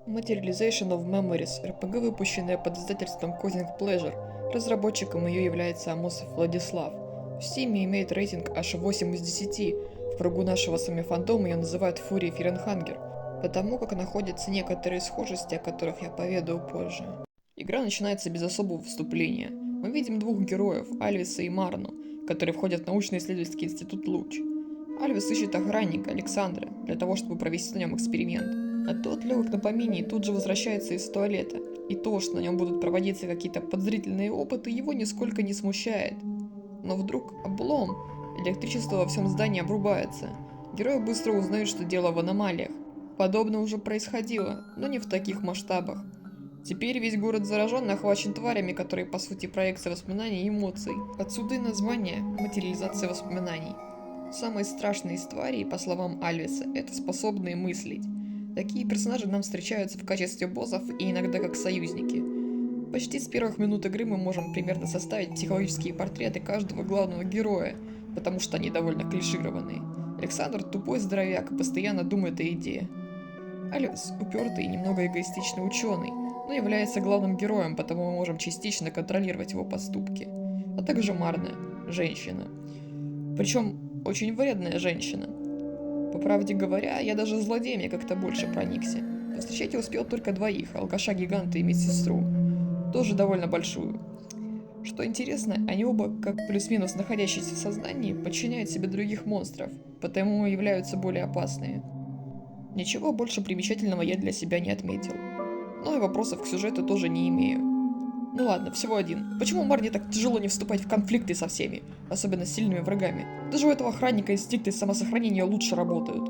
Materialization of Memories – РПГ, выпущенная под издательством Coding Pleasure. Разработчиком ее является Амосов Владислав. В Steam имеет рейтинг аж 8 из 10. В кругу нашего с вами фандома ее называют Fury Фиренхангер, потому как находятся некоторые схожести, о которых я поведаю позже. Игра начинается без особого вступления. Мы видим двух героев, Альвиса и Марну, которые входят в научно-исследовательский институт Луч. Альвис ищет охранника Александра для того, чтобы провести на нем эксперимент. А тот, легок на помине, тут же возвращается из туалета. И то, что на нем будут проводиться какие-то подозрительные опыты, его нисколько не смущает. Но вдруг облом. Электричество во всем здании обрубается. Герои быстро узнают, что дело в аномалиях. Подобное уже происходило, но не в таких масштабах. Теперь весь город заражен и охвачен тварями, которые по сути проекция воспоминаний и эмоций. Отсюда и название «Материализация воспоминаний». Самые страшные из тварей, по словам Альвиса, это способные мыслить. Такие персонажи нам встречаются в качестве боссов и иногда как союзники. Почти с первых минут игры мы можем примерно составить психологические портреты каждого главного героя, потому что они довольно клишированные. Александр тупой здоровяк и постоянно думает о еде. Альвис упертый и немного эгоистичный ученый, но является главным героем, потому мы можем частично контролировать его поступки. А также Марна, женщина. Причем очень вредная женщина. По правде говоря, я даже злодеями как-то больше проникся. Повстречать я успел только двоих, алкаша-гиганта и медсестру. Тоже довольно большую. Что интересно, они оба, как плюс-минус находящиеся в сознании, подчиняют себе других монстров, потому являются более опасные. Ничего больше примечательного я для себя не отметил. Но и вопросов к сюжету тоже не имею. Ну ладно, всего один. Почему Марне так тяжело не вступать в конфликты со всеми, особенно с сильными врагами? Даже у этого охранника инстинкты самосохранения лучше работают.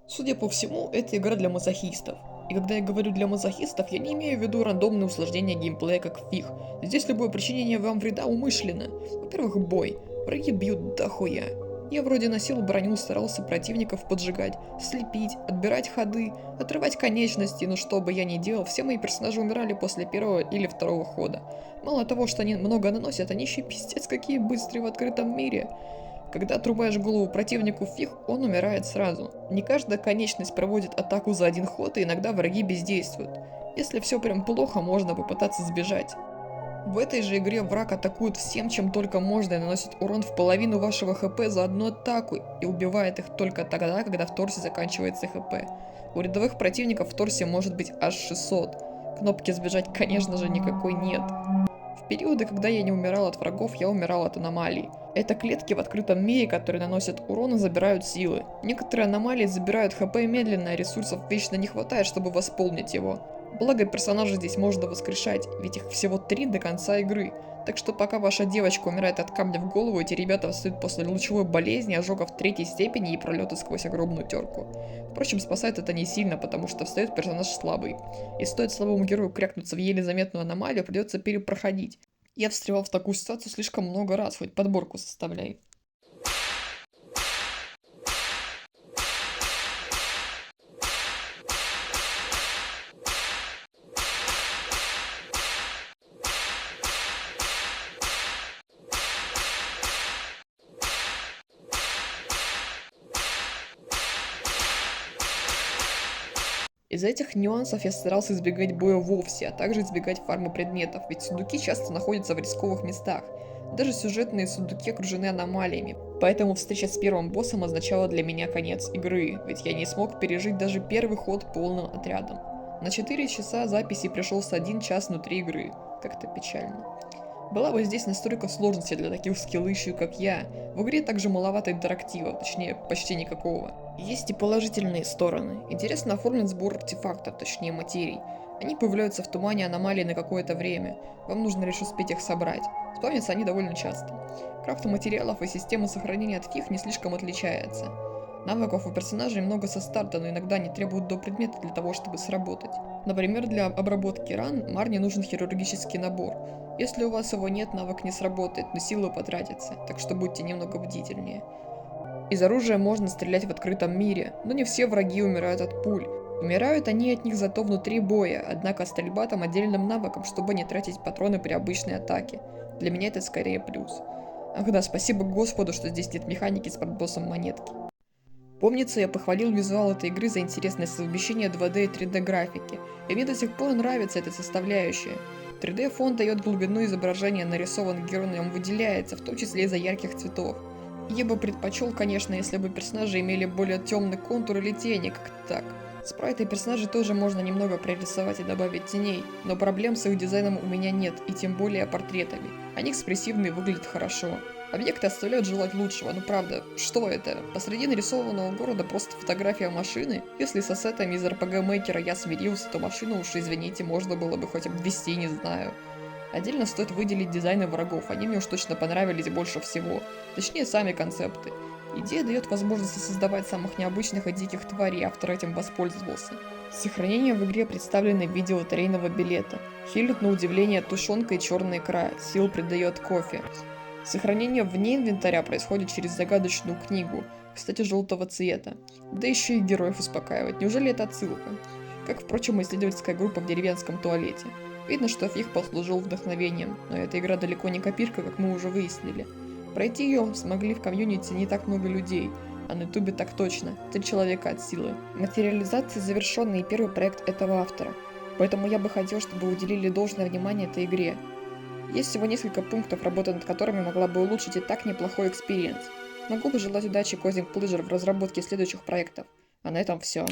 Судя по всему, это игра для мазохистов. И когда я говорю для мазохистов, я не имею в виду рандомное усложнение геймплея как в фиг. Здесь любое причинение вам вреда умышленно. Во-первых, бой. Враги бьют дохуя. Я вроде носил броню, старался противников поджигать, слепить, отбирать ходы, отрывать конечности, но что бы я ни делал, все мои персонажи умирали после первого или второго хода. Мало того, что они много наносят, они еще пиздец какие быстрые в открытом мире. Когда отрубаешь голову противнику фиг, он умирает сразу. Не каждая конечность проводит атаку за один ход, и иногда враги бездействуют. Если все прям плохо, можно попытаться сбежать. В этой же игре враг атакует всем, чем только можно, и наносит урон в половину вашего хп за одну атаку, и убивает их только тогда, когда в торсе заканчивается хп. У рядовых противников в торсе может быть аж 600. Кнопки сбежать, конечно же, никакой нет. В периоды, когда я не умирал от врагов, я умирал от аномалий. Это клетки в открытом мире, которые наносят урон и забирают силы. Некоторые аномалии забирают хп медленно, а ресурсов вечно не хватает, чтобы восполнить его. Благо персонажей здесь можно воскрешать, ведь их всего 3 до конца игры. Так что пока ваша девочка умирает от камня в голову, эти ребята восстают после лучевой болезни, ожогов 3-й степени и пролета сквозь огромную терку. Впрочем, спасает это не сильно, потому что встает персонаж слабый. И стоит слабому герою крякнуться в еле заметную аномалию, придется перепроходить. Я встревал в такую ситуацию слишком много раз, хоть подборку составляй. Из-за этих нюансов я старался избегать боя вовсе, а также избегать фармы предметов, ведь сундуки часто находятся в рисковых местах. Даже сюжетные сундуки окружены аномалиями, поэтому встреча с первым боссом означала для меня конец игры, ведь я не смог пережить даже первый ход полным отрядом. На 4 часа записи пришелся 1 час внутри игры, как-то печально. Была бы здесь настолько сложности для таких скиллыщей, как я. В игре также маловато интерактива, точнее, почти никакого. Есть и положительные стороны. Интересно оформлен сбор артефактов, точнее материй. Они появляются в тумане аномалии на какое-то время. Вам нужно лишь успеть их собрать. Спавнятся они довольно часто. Крафт материалов и система сохранения от фиг не слишком отличается. Навыков у персонажей много со старта, но иногда они требуют до предмета для того, чтобы сработать. Например, для обработки ран Марне нужен хирургический набор. Если у вас его нет, навык не сработает, но силы потратятся, так что будьте немного бдительнее. Из оружия можно стрелять в открытом мире, но не все враги умирают от пуль. Умирают они от них зато внутри боя, однако стрельба там отдельным навыком, чтобы не тратить патроны при обычной атаке. Для меня это скорее плюс. Ах да, спасибо Господу, что здесь нет механики с подбоссом монетки. Помнится, я похвалил визуал этой игры за интересное совмещение 2D и 3D графики, и мне до сих пор нравится эта составляющая. 3D-фон дает глубину изображения, нарисованный герой на нем выделяется, в том числе из-за ярких цветов. Я бы предпочел, конечно, если бы персонажи имели более темный контур или тени, как-то так. Спрайты персонажей тоже можно немного прорисовать и добавить теней, но проблем с их дизайном у меня нет, и тем более портретами. Они экспрессивны и выглядят хорошо. Объекты оставляют желать лучшего, но правда, что это? Посреди нарисованного города просто фотография машины? Если с ассетами из RPG Maker я смирился, то машину уж, извините, можно было бы хоть обвести, не знаю. Отдельно стоит выделить дизайны врагов, они мне уж точно понравились больше всего. Точнее, сами концепты. Идея дает возможность создавать самых необычных и диких тварей, и автор этим воспользовался. Сохранение в игре представлены в виде лотерейного билета. Хилит на удивление тушенка и черная икра, сил придает кофе. Сохранение вне инвентаря происходит через загадочную книгу, кстати, желтого цвета. Да еще и героев успокаивать. Неужели это отсылка? Как, впрочем, и исследовательская группа в деревенском туалете. Видно, что Фиг послужил вдохновением, но эта игра далеко не копирка, как мы уже выяснили. Пройти ее смогли в комьюнити не так много людей, а на ютубе так точно, 3 человека от силы. Материализация завершенный и первый проект этого автора, поэтому я бы хотел, чтобы вы уделили должное внимание этой игре. Есть всего несколько пунктов, работа над которыми могла бы улучшить и так неплохой экспириенс. Могу пожелать удачи Causing Pleasure в разработке следующих проектов. А на этом все.